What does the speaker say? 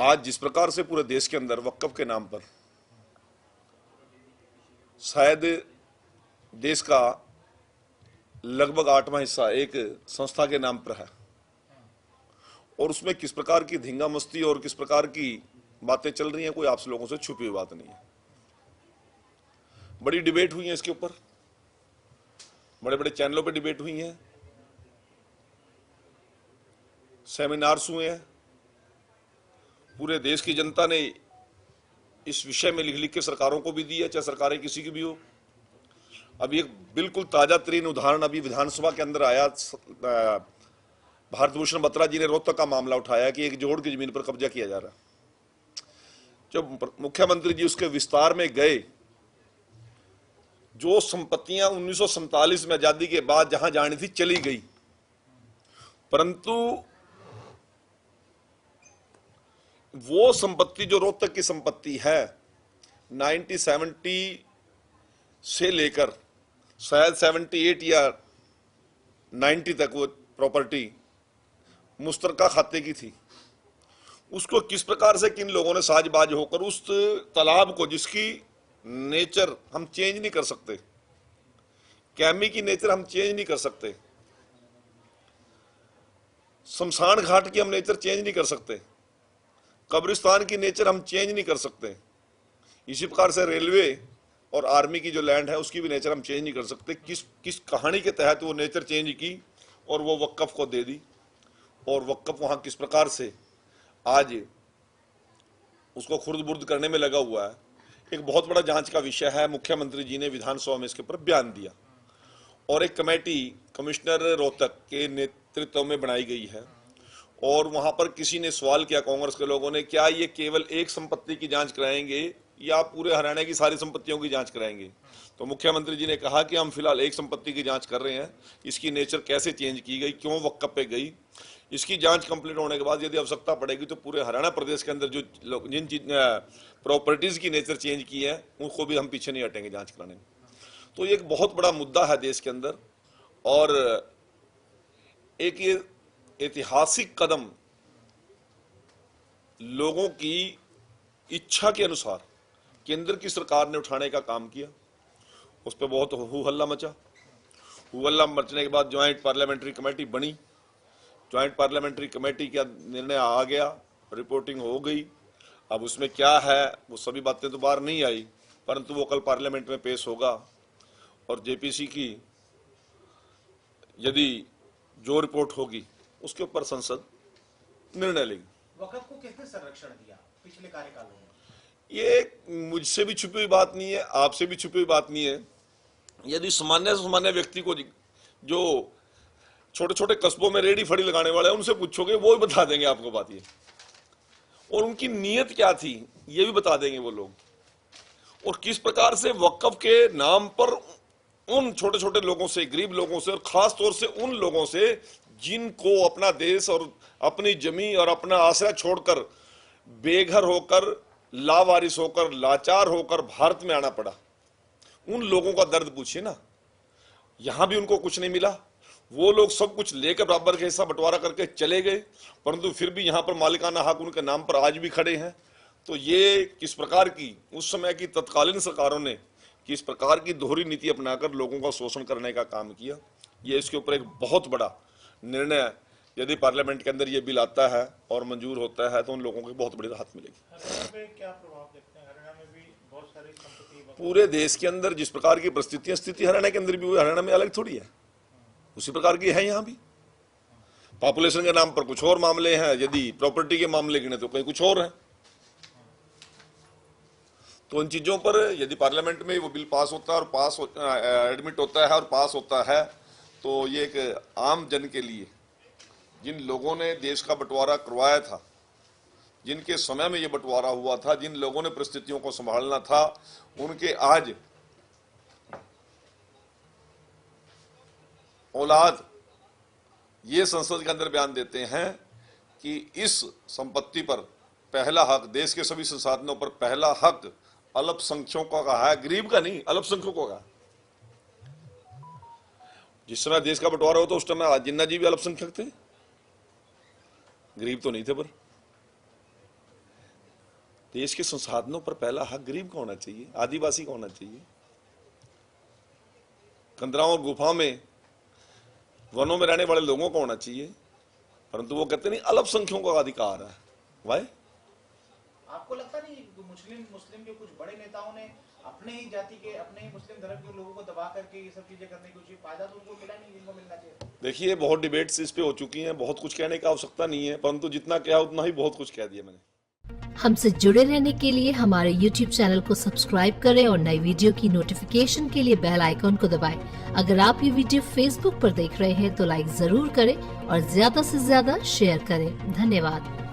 आज जिस प्रकार से पूरे देश के अंदर वक्फ के नाम पर शायद देश का लगभग 8वां हिस्सा एक संस्था के नाम पर है, और उसमें किस प्रकार की धींगा मस्ती और किस प्रकार की बातें चल रही हैं, कोई आप लोगों से छुपी हुई बात नहीं है। बड़ी डिबेट हुई है इसके ऊपर, बड़े बड़े चैनलों पे डिबेट हुई है, सेमिनार्स हुए हैं, पूरे देश की जनता ने इस विषय में लिख लिख के सरकारों को भी दी है, चाहे सरकारें किसी की भी हो। अभी एक बिल्कुल ताजा तरीन उदाहरण अभी विधानसभा के अंदर आया, भारत भूषण बत्रा जी ने रोहतक का मामला उठाया कि एक जोड़ की जमीन पर कब्जा किया जा रहा। जब मुख्यमंत्री जी उसके विस्तार में गए, जो संपत्तियां 1947 में आजादी के बाद जहां जानी थी चली गई, परंतु वो संपत्ति जो रोहतक की संपत्ति है 1970 से लेकर शायद 78 या 90 तक वो प्रॉपर्टी मुश्तरका खाते की थी। उसको किस प्रकार से किन लोगों ने साजबाज होकर उस तालाब को, जिसकी नेचर हम चेंज नहीं कर सकते, कैमी की नेचर हम चेंज नहीं कर सकते, शमशान घाट की हम नेचर चेंज नहीं कर सकते, कब्रिस्तान की नेचर हम चेंज नहीं कर सकते, इसी प्रकार से रेलवे और आर्मी की जो लैंड है उसकी भी नेचर हम चेंज नहीं कर सकते। किस कहानी के तहत वो नेचर चेंज की और वो वक्फ को दे दी, और वक्फ वहां किस प्रकार से आज उसको खुर्द बुर्द करने में लगा हुआ है, एक बहुत बड़ा जांच का विषय है। मुख्यमंत्री जी ने विधानसभा में इसके ऊपर बयान दिया, और एक कमेटी कमिश्नर रोहतक के नेतृत्व में बनाई गई है, और वहां पर किसी ने सवाल किया कांग्रेस के लोगों ने, क्या ये केवल एक संपत्ति की जांच कराएंगे या पूरे हरियाणा की सारी संपत्तियों की जांच कराएंगे? तो मुख्यमंत्री जी ने कहा कि हम फिलहाल एक संपत्ति की जांच कर रहे हैं, इसकी नेचर कैसे चेंज की गई, क्यों वक्फ पे गई, इसकी जांच कंप्लीट होने के बाद यदि आवश्यकता पड़ेगी तो पूरे हरियाणा प्रदेश के अंदर जो जिन प्रॉपर्टीज की नेचर चेंज की है उनको भी हम पीछे नहीं हटेंगे जांच कराने में। तो ये एक बहुत बड़ा मुद्दा है देश के अंदर, और एक ये ऐतिहासिक कदम लोगों की इच्छा के अनुसार केंद्र की सरकार ने उठाने का काम किया। उस पर बहुत हू हल्ला मचा। हू हल्ला मचने के बाद ज्वाइंट पार्लियामेंट्री कमेटी बनी। ज्वाइंट पार्लियामेंट्री कमेटी का निर्णय आ गया, रिपोर्टिंग हो गई। अब उसमें क्या है वो सभी बातें तो बाहर नहीं आई, परंतु वो कल पार्लियामेंट में पेश होगा, और जेपीसी की यदि जो रिपोर्ट होगी उसके ऊपर संसद निर्णय लेगी। वक्फ को किसने संरक्षण दिया पिछले कार्यकाल में? ये मुझसे भी छुपी हुई बात नहीं है, आपसे भी छुपी हुई बात नहीं है। यदि सामान्य से सामान्य व्यक्ति को, जो छोटे छोटे कस्बों में रेडी फड़ी लगाने वाले हैं, उनसे पूछोगे वो भी बता देंगे आपको बात ये, और उनकी नीयत क्या थी ये भी बता देंगे वो लोग, और किस प्रकार से वक्फ के नाम पर उन छोटे छोटे लोगों से, गरीब लोगों से, और खास तौर से उन लोगों से जिनको अपना देश और अपनी जमीन और अपना आश्रय छोड़कर बेघर होकर, लावारिस होकर, लाचार होकर भारत में आना पड़ा, उन लोगों का दर्द पूछिए ना। यहां भी उनको कुछ नहीं मिला, वो लोग सब कुछ लेकर बराबर का हिस्सा बंटवारा करके चले गए, परंतु फिर भी यहां पर मालिकाना हक उनके नाम पर आज भी खड़े हैं। तो ये किस प्रकार की उस समय की तत्कालीन सरकारों ने किस प्रकार की दोहरी नीति अपनाकर लोगों का शोषण करने का काम किया, ये इसके ऊपर एक बहुत बड़ा निर्णय यदि पार्लियामेंट के अंदर ये बिल आता है और मंजूर होता है तो उन लोगों को बहुत बड़ी राहत मिलेगी। हरियाणा में क्या प्रभाव देखते हैं? हरियाणा में भी बहुत सारी संपत्ति, पूरे देश के अंदर जिस प्रकार की परिस्थितियां, स्थिति हरियाणा के अंदर भी हुई, हरियाणा में अलग थोड़ी है, उसी प्रकार की है। यहाँ भी पॉपुलेशन के नाम पर कुछ और मामले हैं, यदि प्रॉपर्टी के मामले गिने तो कहीं कुछ और है। तो इन चीजों पर यदि पार्लियामेंट में वो बिल पास होता है और एडमिट होता है और पास होता है, तो ये एक आम जन के लिए, जिन लोगों ने देश का बंटवारा करवाया था, जिनके समय में ये बंटवारा हुआ था, जिन लोगों ने परिस्थितियों को संभालना था, उनके आज औलाद ये संसद के अंदर बयान देते हैं कि इस संपत्ति पर पहला हक, देश के सभी संसाधनों पर पहला हक अल्पसंख्यकों का है, गरीब का नहीं, अल्पसंख्यकों का। जिस समय देश का बंटवारा होता उस समय जिन्ना जी भी अल्पसंख्यक थे, गरीब तो नहीं थे। पर देश के संसाधनों पर पहला हक गरीब का होना चाहिए, आदिवासी का होना चाहिए। कंदराओं और गुफा में वनों में रहने वाले लोगों का होना चाहिए, परंतु वो कहते नहीं अल्पसंख्यकों का अधिकार है। वाई? आपको लगता नहीं मुस्लिम के कुछ बड़े नेताओं ने अपने ही जाति के, अपने ही मुस्लिम धर्म के लोगों को दबा करके ये सब चीजें करने की कोशिश, फायदा तो उनको मिला नहीं जिनको मिलना चाहिए? देखिए, बहुत डिबेट्स इस पे हो चुकी हैं, बहुत कुछ कहने की आवश्यकता नहीं है, परंतु जितना कहा उतना ही बहुत कुछ कह दिया मैंने। हमसे जुड़े रहने के लिए हमारे YouTube चैनल को सब्सक्राइब करें और नई वीडियो की नोटिफिकेशन के लिए बेल आइकॉन को दबाएं। अगर आप ये वीडियो Facebook पर देख रहे हैं तो लाइक जरूर करें और ज्यादा से ज्यादा शेयर करें। धन्यवाद।